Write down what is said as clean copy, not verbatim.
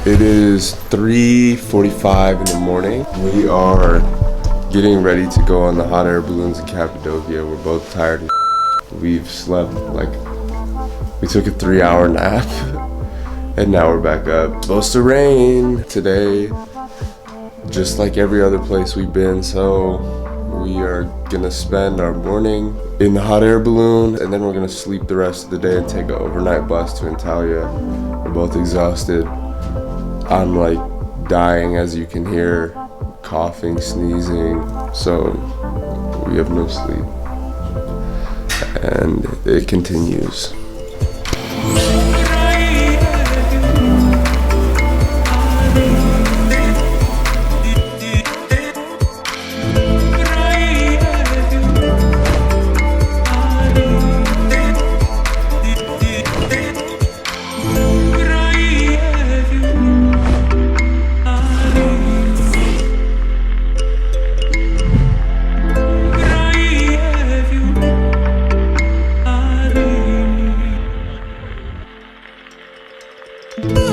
It is 3:45 in the morning. We are getting ready to go on the hot air balloons in Cappadocia. We're both tired as we've slept, we took a 3-hour nap and now we're back up. It's supposed to rain today, just like every other place we've been, so we are gonna spend our morning in the hot air balloon and then we're gonna sleep the rest of the day and take an overnight bus to Antalya. We're both exhausted. I'm dying, as you can hear, coughing, sneezing, so we have no sleep, and it continues. Bye.